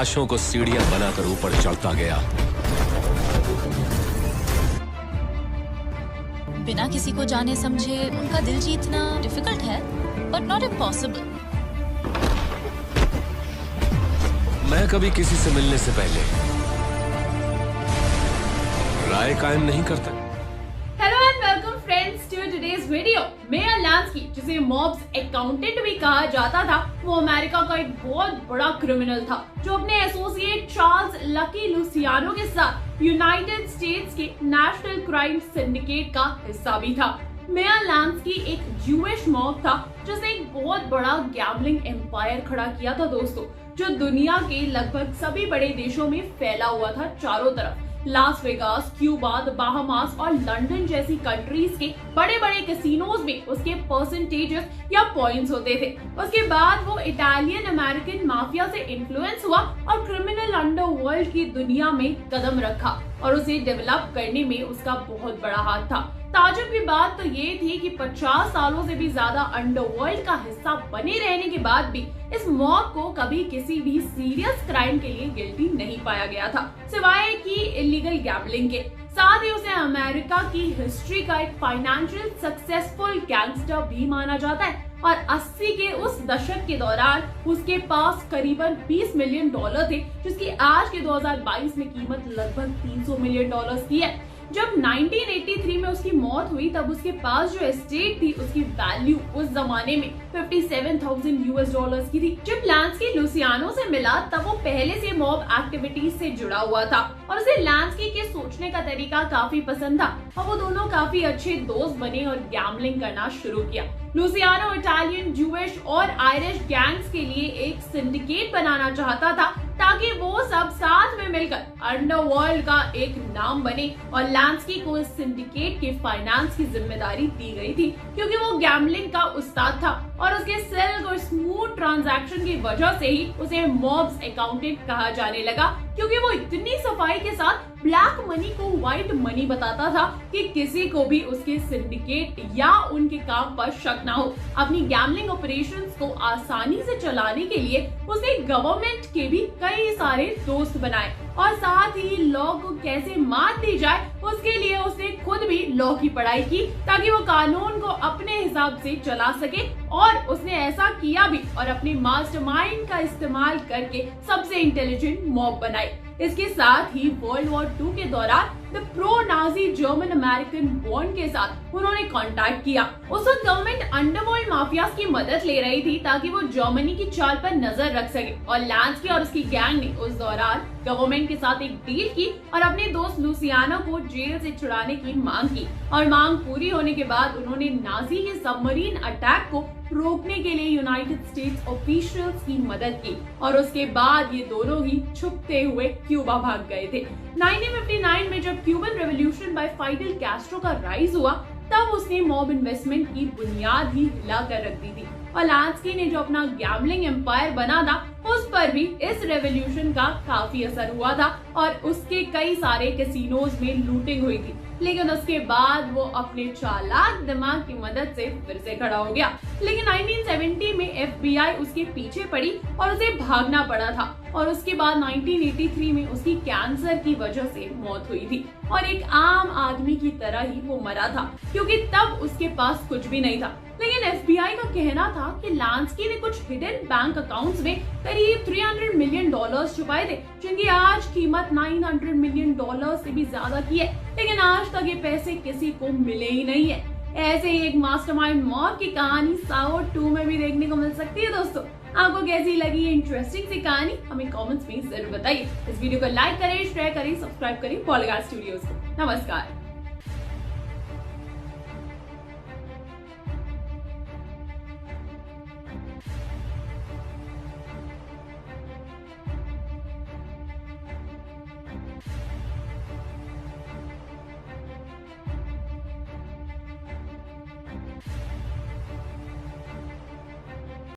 लाशों को सीढ़ियां बनाकर ऊपर चढ़ता गया। बिना किसी को जाने समझे उनका दिल जीतना डिफिकल्ट है, बट नॉट इम्पॉसिबल। मैं कभी किसी से मिलने से पहले राय कायम नहीं करता। Hello and welcome friends to today's video. Meyer Lansky, जिसे मॉब्स अकाउंटेंट भी कहा जाता था, वो अमेरिका का एक बहुत बड़ा क्रिमिनल था जो अपने एसोसिएट चार्ल्स लकी लुसियानो के साथ यूनाइटेड स्टेट्स के नेशनल क्राइम सिंडिकेट का हिस्सा भी था। मेयर लांस्की एक ज्यूइश मॉब था जिसने एक बहुत बड़ा गैम्बलिंग एम्पायर खड़ा किया था दोस्तों, जो दुनिया के लगभग सभी बड़े देशों में फैला हुआ था चारों तरफ। लास वेगास, क्यूबा, बाहामास और लंदन जैसी कंट्रीज के बड़े बड़े कैसीनोज में उसके परसेंटेजेस या पॉइंट्स होते थे। उसके बाद वो इटालियन अमेरिकन माफिया से इन्फ्लुएंस हुआ और क्रिमिनल अंडरवर्ल्ड की दुनिया में कदम रखा और उसे डेवलप करने में उसका बहुत बड़ा हाथ था। ताजुब की बात तो ये थी कि 50 सालों से भी ज्यादा अंडरवर्ल्ड का हिस्सा बने रहने के बाद भी इस मॉब को कभी किसी भी सीरियस क्राइम के लिए गिल्टी नहीं पाया गया था, सिवाय कि इलीगल गैम्बलिंग के। साथ ही उसे अमेरिका की हिस्ट्री का एक फाइनेंशियल सक्सेसफुल गैंगस्टर भी माना जाता है और 80 के उस दशक के दौरान उसके पास करीबन $20 मिलियन थे, जिसकी आज के 2022 में कीमत लगभग $300 मिलियन की है। जब 1983 में उसकी मौत हुई तब उसके पास जो एस्टेट थी उसकी वैल्यू उस जमाने में $57,000 की थी। जब लांस्की लुसियानो से मिला तब वो पहले से मॉब एक्टिविटीज से जुड़ा हुआ था और उसे लांस्की के सोचने का तरीका काफी पसंद था और वो दोनों काफी अच्छे दोस्त बने और गैम्बलिंग करना शुरू किया। लुसियानो इटालियन, ज्यूइश और आयरिश गैंग्स के लिए एक सिंडिकेट बनाना चाहता था ताकि वो सब साथ में मिलकर अंडरवर्ल्ड का एक नाम बने और लांस्की को इस सिंडिकेट के फाइनेंस की जिम्मेदारी दी गई थी, क्योंकि वो गैम्बलिंग का उस्ताद था और उसके सिल्क और स्मूथ ट्रांजैक्शन की वजह से ही उसे मॉब्स अकाउंटेंट कहा जाने लगा, क्योंकि वो इतनी सफाई के साथ ब्लैक मनी को व्हाइट मनी बताता था कि किसी को भी उसके सिंडिकेट या उनके काम पर शक ना हो। अपनी गैम्बलिंग ऑपरेशंस को आसानी से चलाने के लिए उसने गवर्नमेंट के भी कई सारे दोस्त बनाए और साथ ही लॉ को कैसे मात दी जाए उसके लिए उसने खुद भी लॉ की पढ़ाई की ताकि वो कानून को अपने हिसाब से चला सके, और उसने ऐसा किया भी और अपने मास्टरमाइंड का इस्तेमाल करके सबसे इंटेलिजेंट मॉब बनाई। इसके साथ ही वर्ल्ड वॉर 2 के दौरान the pro Nazi German American bond के साथ उन्होंने कांटेक्ट किया। उस वक्त गवर्नमेंट अंडरवर्ल्ड माफियाज की मदद ले रही थी ताकि वो जर्मनी की चाल पर नजर रख सके, और लांस्की और उसकी गैंग ने उस दौरान गवर्नमेंट के साथ एक डील की और अपने दोस्त लुसियानो को जेल से छुड़ाने की मांग की, और मांग पूरी होने के बाद उन्होंने नाजी के सबमरीन अटैक को रोकने के लिए यूनाइटेड स्टेट्स ऑफिशियल्स की मदद की और उसके बाद ये दोनों ही छुपते हुए क्यूबा भाग गए थे। 1959 में जब क्यूबन रेवोल्यूशन बाय फाइडल कैस्ट्रो का राइज हुआ तब उसने मॉब इन्वेस्टमेंट की बुनियाद ही हिला कर रख दी थी, और लांस्की ने जो अपना गैम्बलिंग एम्पायर बना था उस पर भी इस रेवोल्यूशन का काफी असर हुआ था और उसके कई सारे कैसीनोज में लूटिंग हुई थी। लेकिन उसके बाद वो अपने चालाक दिमाग की मदद से फिर से खड़ा हो गया। लेकिन 1970 में FBI उसके पीछे पड़ी और उसे भागना पड़ा था, और उसके बाद 1983 में उसकी कैंसर की वजह से मौत हुई थी और एक आम आदमी की तरह ही वो मरा था, क्योंकि तब उसके पास कुछ भी नहीं था। लेकिन FBI का कहना था कि लांस्की ने कुछ हिडन बैंक अकाउंट्स में करीब $300 मिलियन छुपाए थे, जिनकी आज कीमत $900 मिलियन से भी ज्यादा की है, लेकिन आज तक ये पैसे किसी को मिले ही नहीं है। ऐसे ही एक मास्टरमाइंड मॉब की कहानी साओ 2 में भी देखने को मिल सकती है। दोस्तों, आपको कैसी लगी ये इंटरेस्टिंग सी कहानी हमें कमेंट्स में जरूर बताइए। इस वीडियो को लाइक करें, शेयर करें, सब्सक्राइब करें पॉलीग्राफ स्टूडियोज को। नमस्कार।